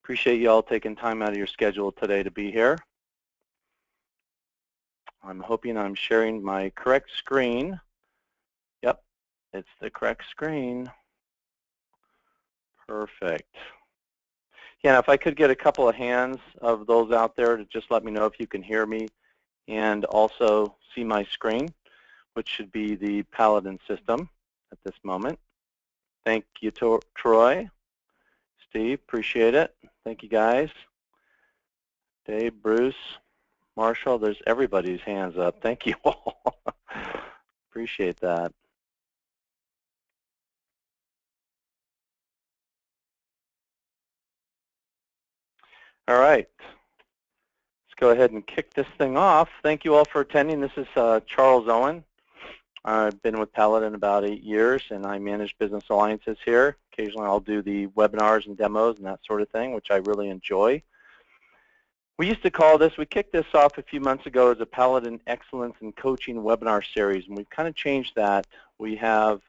Appreciate you all taking time out of your schedule today to be here. I'm hoping I'm sharing my correct screen. Yep, it's the correct screen. Perfect. Yeah, if I could get a couple of hands of those out there to just let me know if you can hear me and also see my screen, which should be the Paladin system at this moment. Thank you, Troy. Steve, appreciate it. Thank you, guys. Dave, Bruce, Marshall, there's everybody's hands up. Thank you all. Appreciate that. All right. Let's go ahead and kick this thing off. Thank you all for attending. This is Charles Owen. I've been with Paladin about 8 years, and I manage business alliances here. Occasionally I'll do the webinars and demos and that sort of thing, which I really enjoy. We used to call this, we kicked this off a few months ago as a Paladin Excellence in Coaching webinar series, and we've kind of changed that. We have,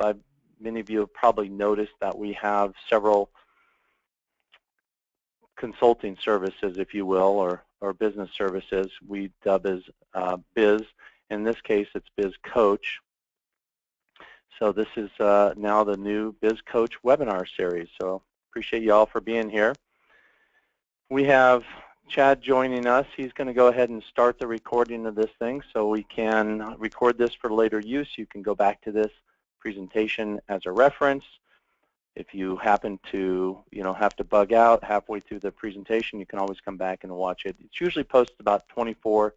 many of you have probably noticed that we have several consulting services, if you will, or business services we dub as Biz. In this case, it's Biz Coach. So this is now the new Biz Coach webinar series. So appreciate you all for being here. We have Chad joining us. He's going to go ahead and start the recording of this thing so we can record this for later use. You can go back to this presentation as a reference. If you happen to, have to bug out halfway through the presentation, you can always come back and watch it. It's usually posted about 24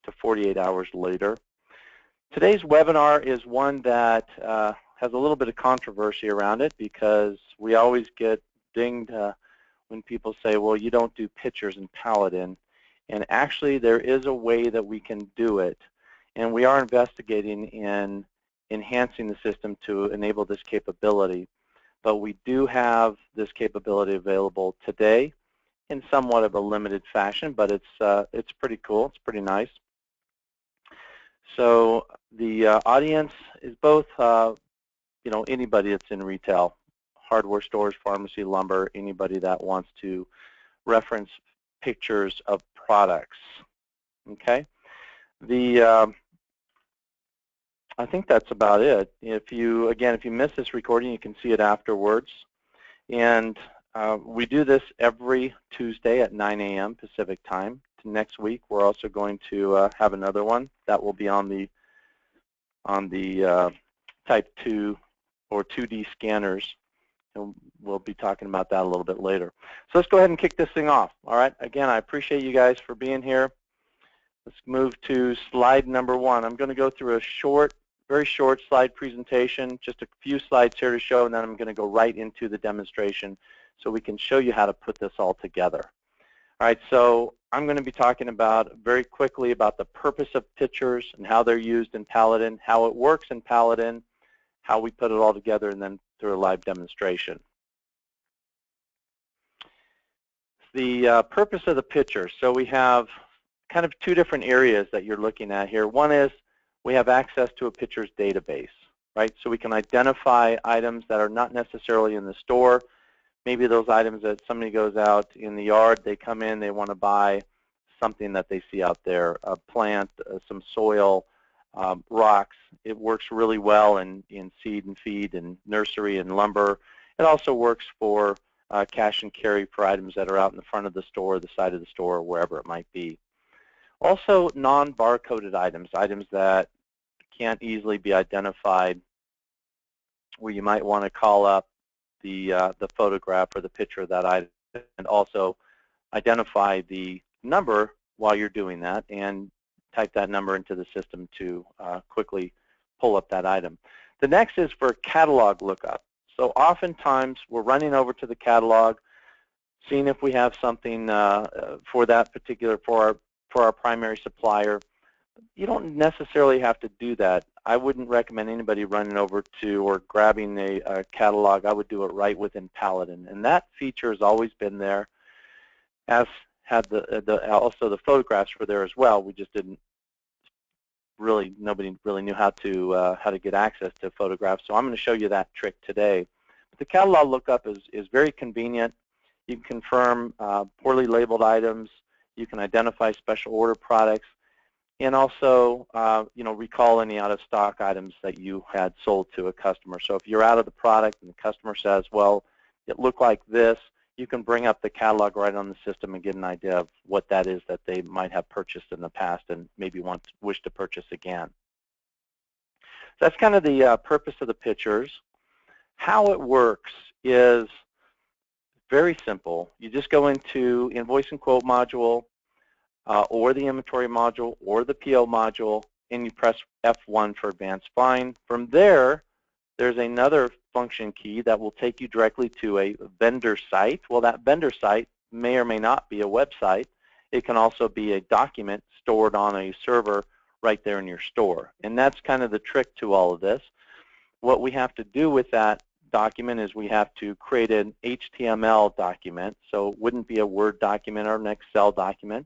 to 48 hours later. Today's webinar is one that has a little bit of controversy around it because we always get dinged when people say, well, you don't do pictures in Paladin. And actually, there is a way that we can do it. And we are investigating in enhancing the system to enable this capability. But we do have this capability available today in somewhat of a limited fashion, but it's pretty cool. It's pretty nice. So the audience is both, anybody that's in retail, hardware stores, pharmacy, lumber, anybody that wants to reference pictures of products. Okay. I think that's about it. If you miss this recording, you can see it afterwards. And we do this every Tuesday at 9 a.m. Pacific time. Next week, we're also going to have another one that will be on the Type 2 or 2D scanners, and we'll be talking about that a little bit later. So let's go ahead and kick this thing off. All right. Again, I appreciate you guys for being here. Let's move to slide number 1. I'm going to go through a very short slide presentation, just a few slides here to show, and then I'm going to go right into the demonstration so we can show you how to put this all together. All right, so I'm going to be talking very quickly about the purpose of pictures and how they're used in Paladin, how it works in Paladin, how we put it all together, and then through a live demonstration. The purpose of the picture. So we have kind of 2 different areas that you're looking at here. One is we have access to a pictures database, right? So we can identify items that are not necessarily in the store. Maybe those items that somebody goes out in the yard, they come in, they want to buy something that they see out there, a plant, some soil, rocks. It works really well in seed and feed and nursery and lumber. It also works for cash and carry for items that are out in the front of the store, the side of the store, or wherever it might be. Also, non-barcoded items, items that can't easily be identified, where you might want to call up the photograph or the picture of that item and also identify the number while you're doing that and type that number into the system to quickly pull up that item. The next is for catalog lookup. So oftentimes we're running over to the catalog, seeing if we have something for that particular, for our primary supplier. You don't necessarily have to do that. I wouldn't recommend anybody running over to or grabbing a catalog. I would do it right within Paladin, and that feature has always been there, as had also the photographs were there as well. We just didn't really, nobody really knew how to get access to photographs. So I'm going to show you that trick today. But the catalog lookup is very convenient. You can confirm poorly labeled items. You can identify special order products, and also recall any out-of-stock items that you had sold to a customer. So if you're out of the product and the customer says, well, it looked like this, you can bring up the catalog right on the system and get an idea of what that is that they might have purchased in the past and maybe wish to purchase again. So that's kind of the purpose of the pictures. How it works is very simple. You just go into invoice and quote module, or the inventory module, or the PO module, and you press F1 for advanced buying. From there, there's another function key that will take you directly to a vendor site. Well, that vendor site may or may not be a website. It can also be a document stored on a server right there in your store. And that's kind of the trick to all of this. What we have to do with that document is we have to create an HTML document. So it wouldn't be a Word document or an Excel document.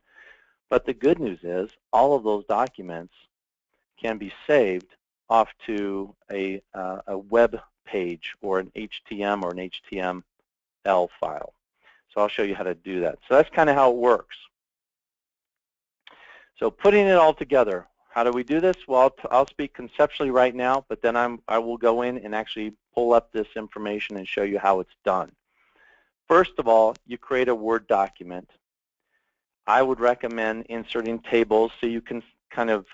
But the good news is all of those documents can be saved off to a web page or an HTML or an HTML file. So I'll show you how to do that. So that's kind of how it works. So putting it all together, how do we do this? Well, I'll speak conceptually right now, but then I will go in and actually pull up this information and show you how it's done. First of all, you create a Word document. I would recommend inserting tables so you can kind of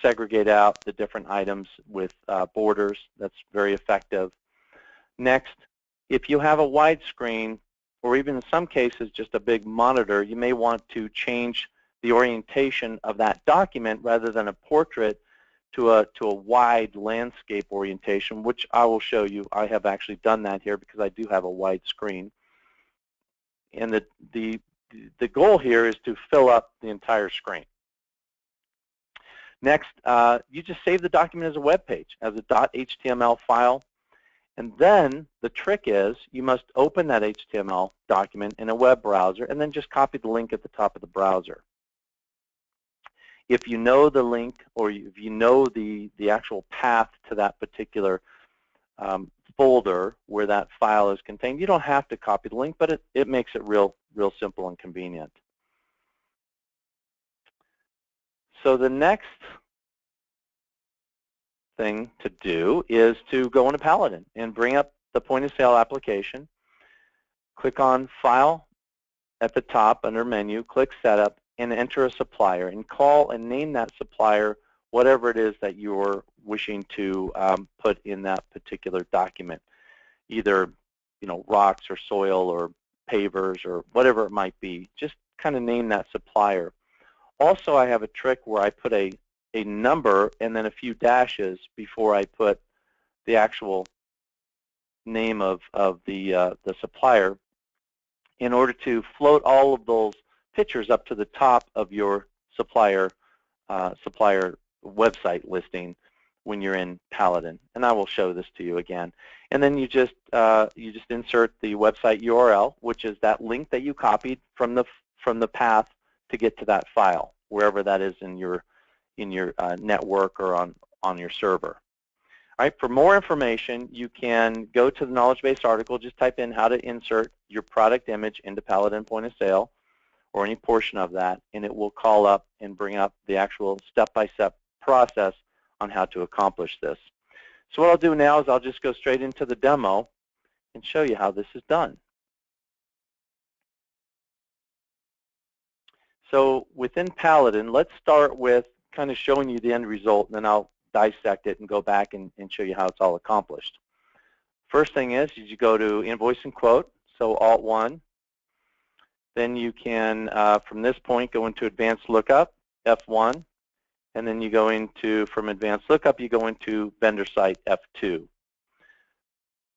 segregate out the different items with borders. That's very effective. Next, if you have a widescreen, or even in some cases just a big monitor, you may want to change the orientation of that document rather than a portrait to a wide landscape orientation, which I will show you. I have actually done that here because I do have a wide screen. And the goal here is to fill up the entire screen. Next, you just save the document as a web page, as a .html file. And then the trick is you must open that HTML document in a web browser and then just copy the link at the top of the browser. If you know the link, or if you know the actual path to that particular folder where that file is contained, you don't have to copy the link, but it makes it real simple and convenient. So the next thing to do is to go into Paladin and bring up the point of sale application. Click on File at the top under Menu, click Setup, and enter a supplier, and call and name that supplier whatever it is that you're wishing to put in that particular document, either rocks or soil or pavers or whatever it might be. Just kind of name that supplier. Also, I have a trick where I put a number and then a few dashes before I put the actual name of the supplier, in order to float all of those pictures up to the top of your supplier website listing when you're in Paladin. And I will show this to you again. And then you just insert the website URL, which is that link that you copied from the path to get to that file, wherever that is in your network or on your server. All right, for more information, you can go to the knowledge base article. Just type in how to insert your product image into Paladin Point of Sale, or any portion of that, and it will call up and bring up the actual step-by-step process on how to accomplish this. So what I'll do now is I'll just go straight into the demo and show you how this is done. So within Paladin, let's start with kind of showing you the end result, and then I'll dissect it and go back and show you how it's all accomplished. First thing is you go to Invoice and Quote, so Alt-1. Then you can, from this point, go into Advanced Lookup, F1. And then you go into, from Advanced Lookup, you go into Vendor Site, F2.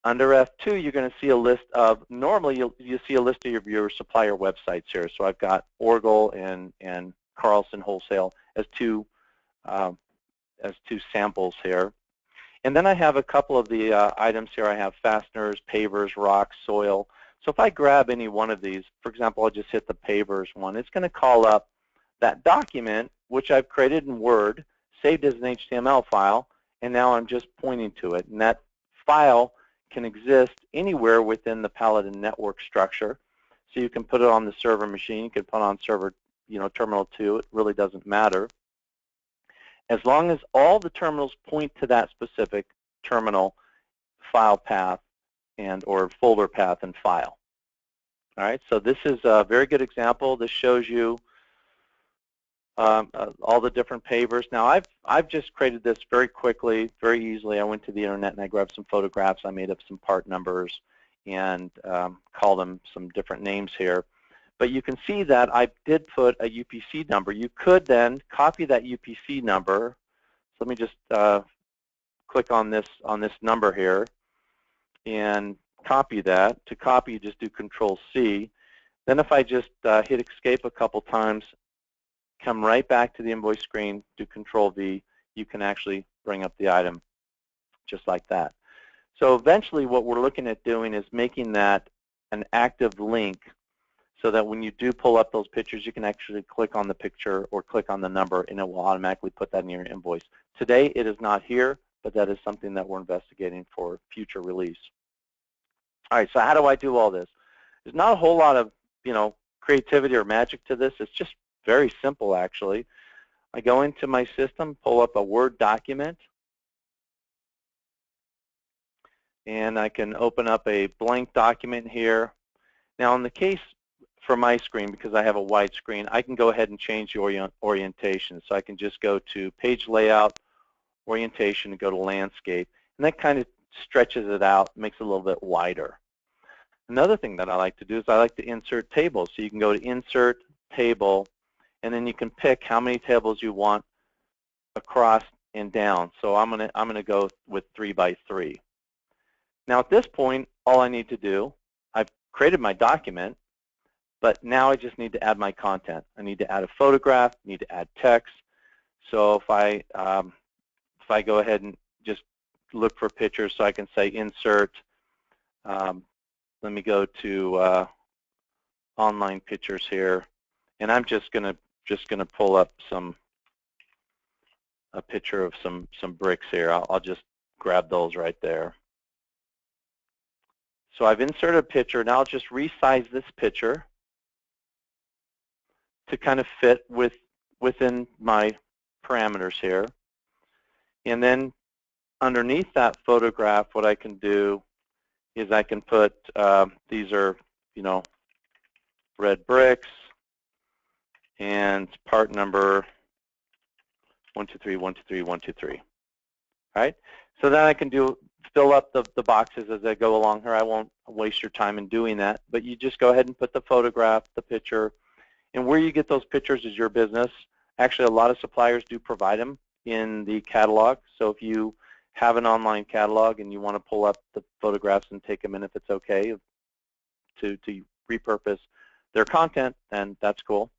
Under F2, you're going to see a list of, normally you see a list of your supplier websites here. So I've got Orgel and Carlson Wholesale as two samples here. And then I have a couple of the items here. I have fasteners, pavers, rocks, soil. So if I grab any one of these, for example, I'll just hit the pavers one, it's going to call up that document, which I've created in Word, saved as an HTML file, and now I'm just pointing to it. And that file can exist anywhere within the Paladin network structure. So you can put it on the server machine. You can put it on server, terminal 2. It really doesn't matter. As long as all the terminals point to that specific terminal file path or folder path and file. All right, so this is a very good example. This shows you all the different pavers. Now I've just created this very quickly, very easily. I went to the internet and I grabbed some photographs. I made up some part numbers and called them some different names here. But you can see that I did put a UPC number. You could then copy that UPC number. So let me just click on this number here and copy that. To copy, you just do Control-C. Then if I just hit Escape a couple times, come right back to the invoice screen, do Control-V, you can actually bring up the item just like that. So eventually what we're looking at doing is making that an active link so that when you do pull up those pictures, you can actually click on the picture or click on the number and it will automatically put that in your invoice. Today it is not here, but that is something that we're investigating for future release. All right, so how do I do all this? There's not a whole lot of creativity or magic to this. It's just very simple, actually. I go into my system, pull up a Word document, and I can open up a blank document here. Now, in the case for my screen, because I have a wide screen, I can go ahead and change the orientation. So I can just go to Page Layout, Orientation, and go to Landscape. And that kind of stretches it out, makes it a little bit wider. Another thing that I like to do is I like to insert tables. So you can go to Insert, Table, and then you can pick how many tables you want across and down. So I'm gonna go with 3 by 3. Now at this point, all I need to do, I've created my document, but now I just need to add my content. I need to add a photograph, need to add text. So if I go ahead and just look for pictures, so I can say Insert. Let me go to Online Pictures here, and I'm just gonna pull up a picture of some bricks here. I'll just grab those right there. So I've inserted a picture. Now I'll just resize this picture to kind of fit within my parameters here. And then underneath that photograph, what I can do is I can put, these are, red bricks, and part number 123123123. All right. So then I can fill up the boxes as I go along here. I won't waste your time in doing that, but you just go ahead and put the photograph, the picture, and where you get those pictures is your business. Actually, a lot of suppliers do provide them in the catalog. So if you have an online catalog and you want to pull up the photographs and take them in, if it's okay to repurpose their content, then that's cool.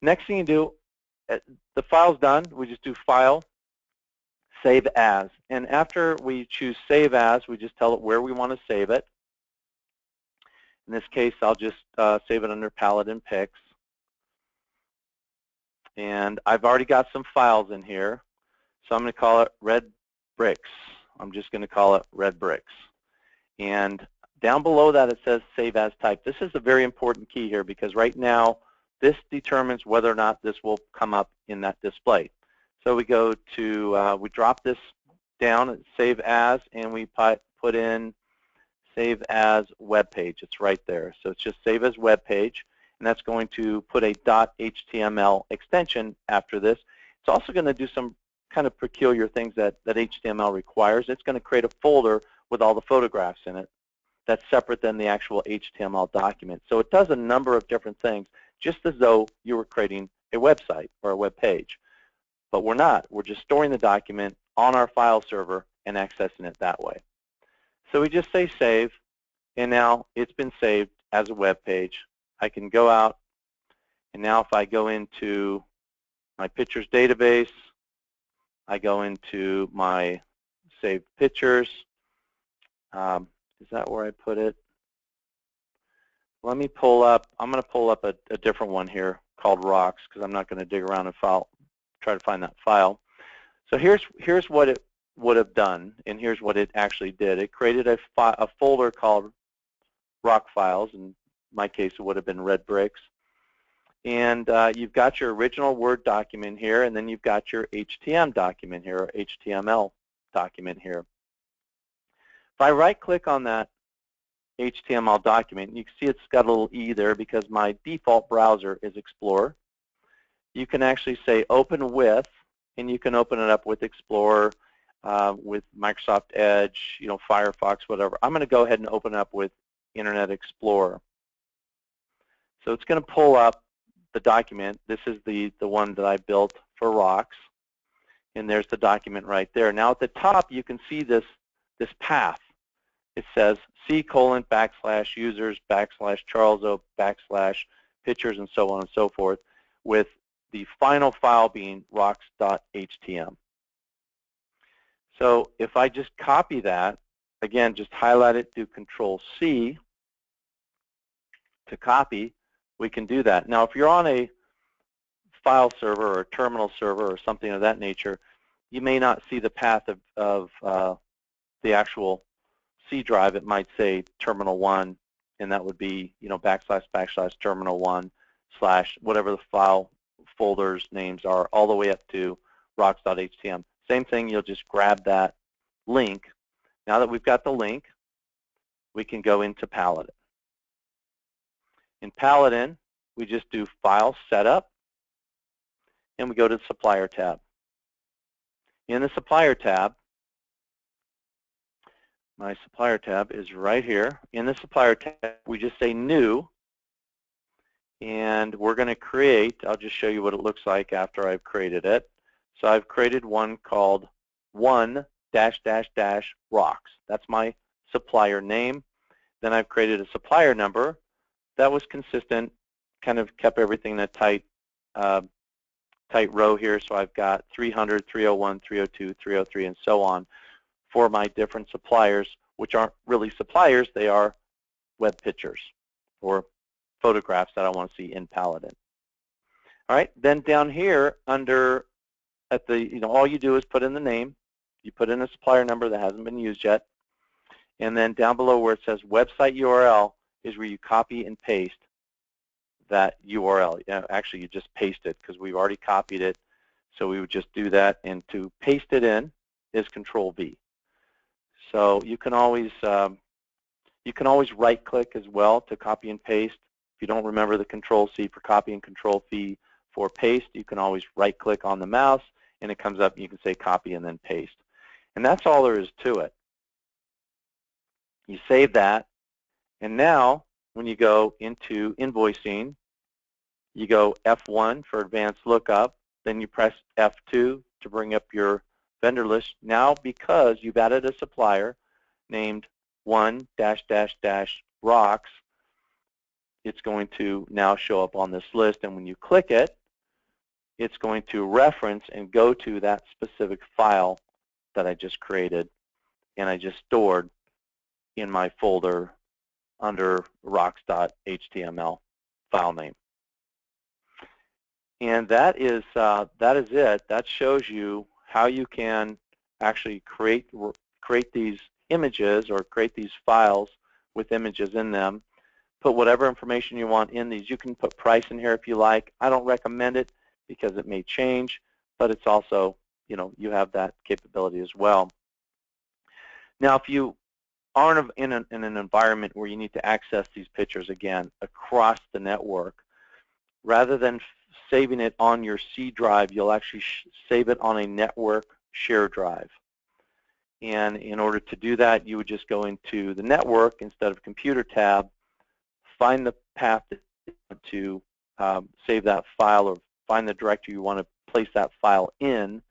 Next thing you do, the file's done. We just do File, Save As. And after we choose Save As, we just tell it where we want to save it. In this case, I'll just save it under Paladin Pics. And I've already got some files in here. So I'm going to call it Red Bricks. I'm just going to call it Red Bricks. And down below that it says Save As Type. This is a very important key here because right now this determines whether or not this will come up in that display. So we go to, we drop this down, Save As, and we put in Save As Web Page. It's right there. So it's just Save As Web Page, and that's going to put a .html extension after this. It's also going to do some kind of peculiar things that HTML requires. It's going to create a folder with all the photographs in it that's separate than the actual HTML document. So it does a number of different things, just as though you were creating a website or a web page. But we're not. We're just storing the document on our file server and accessing it that way. So we just say Save, and now it's been saved as a web page. I can go out, and now if I go into my pictures database, I go into my saved pictures. Is that where I put it? Let me pull up, I'm going to pull up a different one here called Rocks because I'm not going to dig around and try to find that file. So here's what it would have done, and here's what it actually did. It created a folder called Rock Files, and my case, it would have been red bricks. And you've got your original Word document here, and then you've got your HTML document here, or HTML document here. If I right-click on that HTML document, you can see it's got a little E there because my default browser is Explorer. You can actually say open with, and you can open it up with Explorer, with Microsoft Edge, Firefox, whatever. I'm going to go ahead and open up with Internet Explorer. So it's going to pull up the document. This is the one that I built for rocks, and there's the document right there. Now at the top you can see this path. It says c:\users\charleso\pictures and so on and so forth, with the final file being rocks.htm. So if I just copy that, again, just highlight it, do Control-C to copy, we can do that. Now if you're on a file server or a terminal server or something of that nature, you may not see the path of the actual C drive. It might say terminal 1, and that would be //terminal1/ whatever the file folders names are, all the way up to rocks.htm. Same thing, you'll just grab that link. Now that we've got the link, we can go into Paladin. In Paladin, we just do File Setup, and we go to the Supplier tab. In the Supplier tab, my Supplier tab is right here. In the Supplier tab, we just say New, and we're going to create, I'll just show you what it looks like after I've created it. So I've created one called 1-rocks. That's my supplier name. Then I've created a supplier number that was consistent, kind of kept everything in a tight row here. So I've got 300, 301, 302, 303, and so on for my different suppliers, which aren't really suppliers. They are web pictures or photographs that I want to see in Paladin. All right, then down here under all you do is put in the name. You put in a supplier number that hasn't been used yet, and then down below where it says website URL is where you copy and paste that URL. Actually, you just paste it because we've already copied it, so we would just do that. And to paste it in is Control-V. So you can always right-click as well to copy and paste. If you don't remember the Control-C for copy and Control-V for paste, you can always right-click on the mouse, and it comes up, and you can say copy and then paste. And that's all there is to it. You save that, and now when you go into invoicing, you go F1 for advanced lookup, then you press F2 to bring up your vendor list. Now, because you've added a supplier named 1-rocks, it's going to now show up on this list, and when you click it, it's going to reference and go to that specific file that I just created and I just stored in my folder under rocks.html file name. And that is it. That shows you how you can actually create these images or create these files with images in them. Put whatever information you want in these. You can put price in here if you like. I don't recommend it because it may change, but it's also, you have that capability as well. Now, if you are in an environment where you need to access these pictures, again, across the network, rather than saving it on your C drive, you'll actually save it on a network share drive. And in order to do that, you would just go into the network instead of computer tab, find the path to save that file, or find the directory you want to place that file in,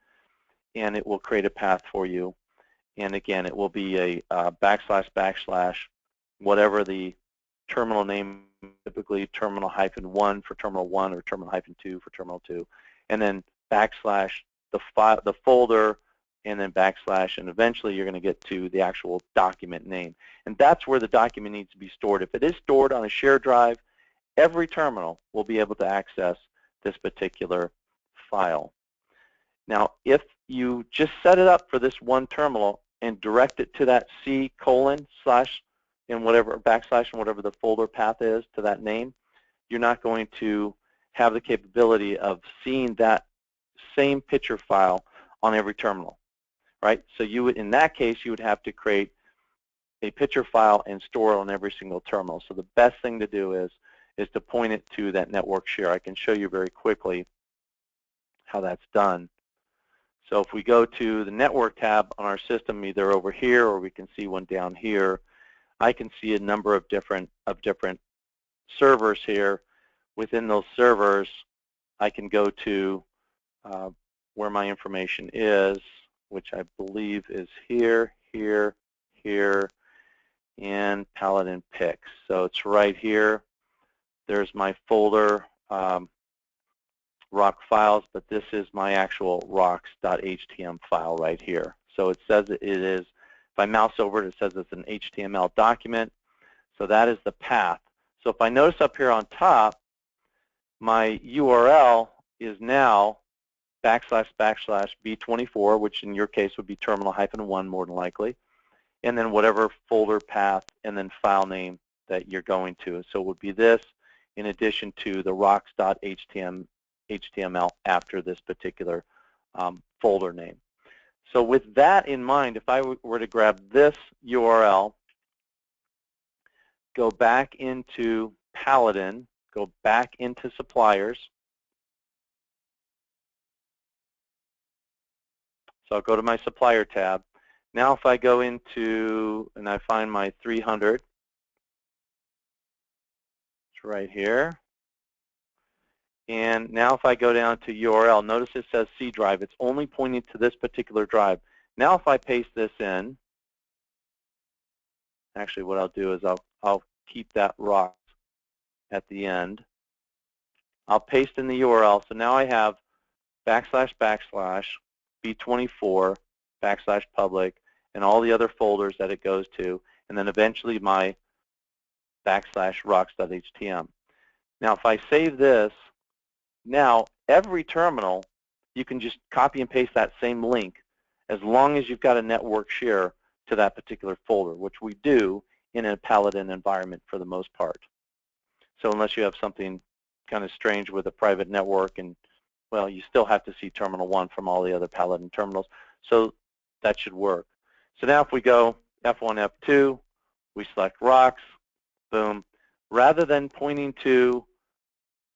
and it will create a path for you. And again, it will be a // whatever the terminal name, typically terminal-1 for terminal 1 or terminal-2 for terminal 2, and then / the folder, and then /, and eventually you're going to get to the actual document name. And that's where the document needs to be stored. If it is stored on a shared drive, every terminal will be able to access this particular file. Now, if you just set it up for this one terminal and direct it to that C:/ in whatever backslash and whatever the folder path is to that name, you're not going to have the capability of seeing that same picture file on every terminal, right? So you would, in that case, you would have to create a picture file and store it on every single terminal. So the best thing to do is to point it to that network share. I can show you very quickly how that's done. So if we go to the network tab on our system, either over here or we can see one down here, I can see a number of different servers here. Within those servers, I can go to where my information is, which I believe is here, here, here, and Paladin picks. So it's right here. There's my folder, rock files, but this is my actual rocks.html file right here. So it says it is, if I mouse over it, it says it's an HTML document. So that is the path. So if I notice up here on top, my URL is now //b24, which in your case would be terminal-1 more than likely, and then whatever folder path and then file name that you're going to. So it would be this in addition to the rocks.html after this particular folder name. So with that in mind, if I were to grab this URL, go back into Paladin, go back into suppliers. So I'll go to my supplier tab. Now if I go into, and I find my 300, it's right here. And now if I go down to URL, notice it says C drive. It's only pointing to this particular drive. Now if I paste this in, actually what I'll do is I'll keep that rock at the end. I'll paste in the URL. So now I have //b24 /public and all the other folders that it goes to, and then eventually my /rocks.html. Now if I save this, now every terminal you can just copy and paste that same link as long as you've got a network share to that particular folder, which we do in a Paladin environment for the most part. So unless you have something kind of strange with a private network, and well, you still have to see terminal 1 from all the other Paladin terminals, so that should work. So now if we go F1, F2, we select rocks, boom. Rather than pointing to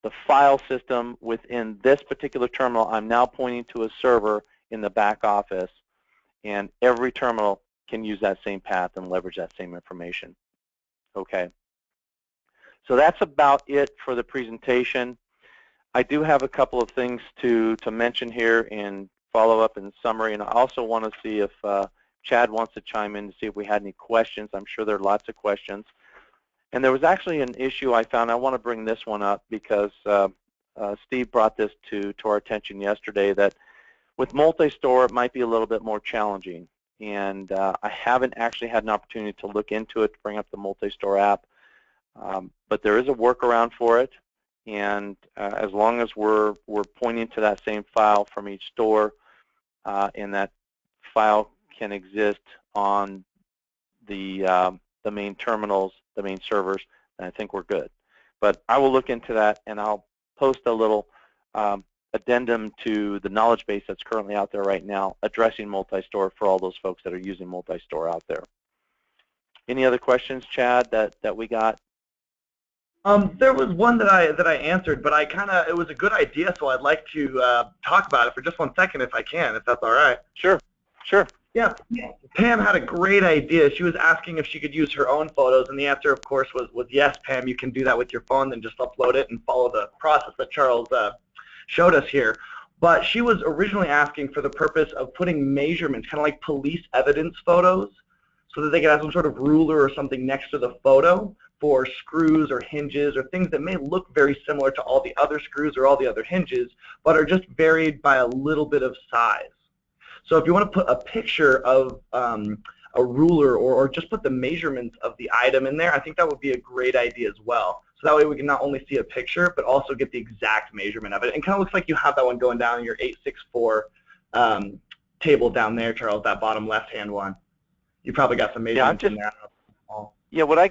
the file system within this particular terminal, I'm now pointing to a server in the back office, and every terminal can use that same path and leverage that same information. Okay. So that's about it for the presentation. I do have a couple of things to mention here in follow-up and summary, and I also want to see if Chad wants to chime in to see if we had any questions. I'm sure there are lots of questions. And there was actually an issue I found. I want to bring this one up because Steve brought this to our attention yesterday, that with multi-store it might be a little bit more challenging. And I haven't actually had an opportunity to look into it, to bring up the multi-store app. But there is a workaround for it. And as long as we're pointing to that same file from each store, and that file can exist on the main terminals, the main servers, and I think we're good. But I will look into that, and I'll post a little addendum to the knowledge base that's currently out there right now addressing multi-store for all those folks that are using multi-store out there. Any other questions, Chad, that we got? There was one that I answered, but it was a good idea, so I'd like to talk about it for just 1 second if I can, if that's all right. Sure, sure. Yeah, Pam had a great idea. She was asking if she could use her own photos, and the answer, of course, was yes, Pam, you can do that with your phone, then just upload it and follow the process that Charles showed us here. But she was originally asking for the purpose of putting measurements, kind of like police evidence photos, so that they could have some sort of ruler or something next to the photo for screws or hinges or things that may look very similar to all the other screws or all the other hinges, but are just varied by a little bit of size. So if you want to put a picture of a ruler or just put the measurements of the item in there, I think that would be a great idea as well. So that way we can not only see a picture, but also get the exact measurement of it. And kind of looks like you have that one going down in your 864 table down there, Charles, that bottom left-hand one. You probably got some measurements in there. Yeah, what I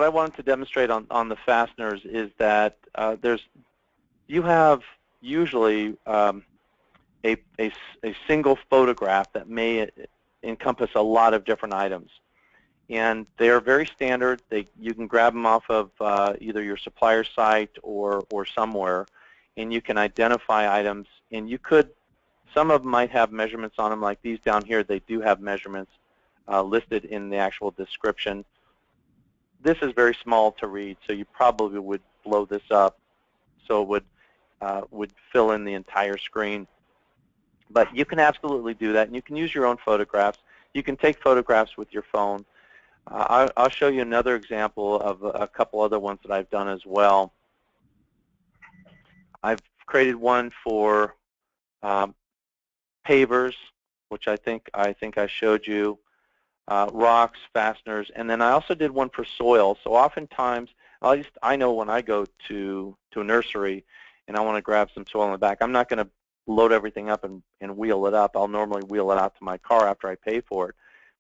wanted to demonstrate on the fasteners is that you have usually a single photograph that may encompass a lot of different items. And they are very standard. You can grab them off of either your supplier site or somewhere, and you can identify items. And some of them might have measurements on them, like these down here. They do have measurements listed in the actual description. This is very small to read, so you probably would blow this up so it would fill in the entire screen. But you can absolutely do that, and you can use your own photographs. You can take photographs with your phone. I'll show you another example of a couple other ones that I've done as well. I've created one for pavers, which I think I showed you, rocks, fasteners, and then I also did one for soil. So oftentimes, at least I know when I go to a nursery and I want to grab some soil in the back, I'm not going to load everything up and wheel it up. I'll normally wheel it out to my car after I pay for it.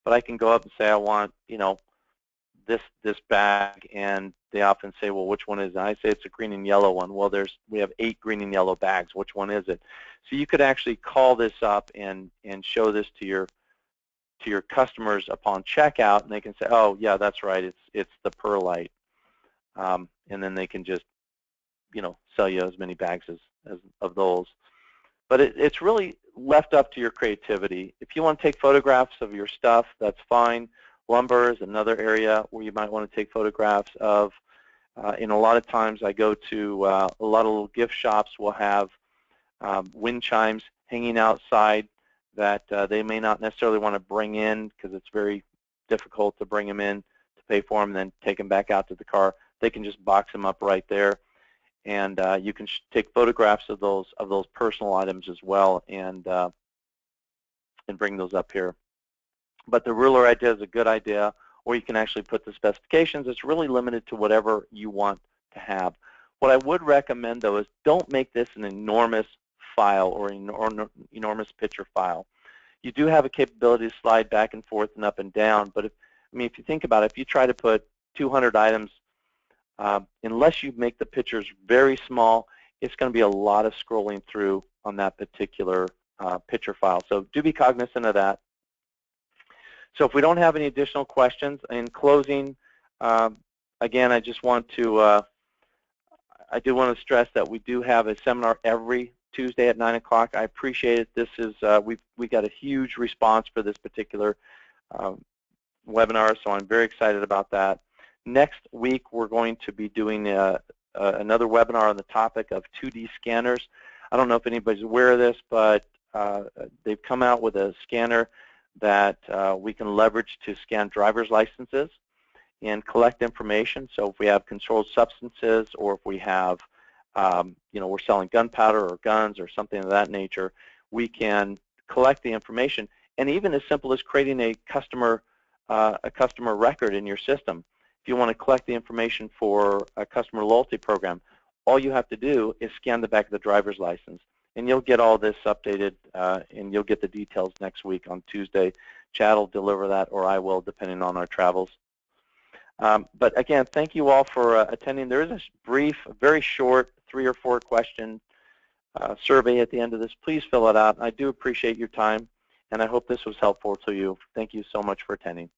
But I can go up and say I want, this bag, and they often say, well, which one is it? I say it's a green and yellow one. Well, we have 8 green and yellow bags. Which one is it? So you could actually call this up and show this to your customers upon checkout, and they can say, oh, yeah, that's right, it's the perlite. And then they can just, sell you as many bags as of those. But it's really left up to your creativity. If you want to take photographs of your stuff, that's fine. Lumber is another area where you might want to take photographs of. And a lot of times I go to a lot of little gift shops will have wind chimes hanging outside that they may not necessarily want to bring in because it's very difficult to bring them in to pay for them and then take them back out to the car. They can just box them up right there. And you can take photographs of those personal items as well and bring those up here. But the ruler idea is a good idea, or you can actually put the specifications. It's really limited to whatever you want to have. What I would recommend, though, is don't make this an enormous file or an enormous picture file. You do have a capability to slide back and forth and up and down, but if you think about it, if you try to put 200 items, unless you make the pictures very small, it's going to be a lot of scrolling through on that particular picture file. So do be cognizant of that. So if we don't have any additional questions, in closing, again, I just want to, I do want to stress that we do have a seminar every Tuesday at 9 o'clock. I appreciate it. This is, we got a huge response for this particular webinar, so I'm very excited about that. Next week, we're going to be doing another webinar on the topic of 2D scanners. I don't know if anybody's aware of this, but they've come out with a scanner that we can leverage to scan driver's licenses and collect information. So if we have controlled substances, or if we have, we're selling gunpowder or guns or something of that nature, we can collect the information. And even as simple as creating a customer record in your system. If you want to collect the information for a customer loyalty program, all you have to do is scan the back of the driver's license. And you'll get all this updated, and you'll get the details next week on Tuesday. Chad will deliver that, or I will, depending on our travels. But again, thank you all for attending. There is a brief, very short 3 or 4 question survey at the end of this. Please fill it out. I do appreciate your time, and I hope this was helpful to you. Thank you so much for attending.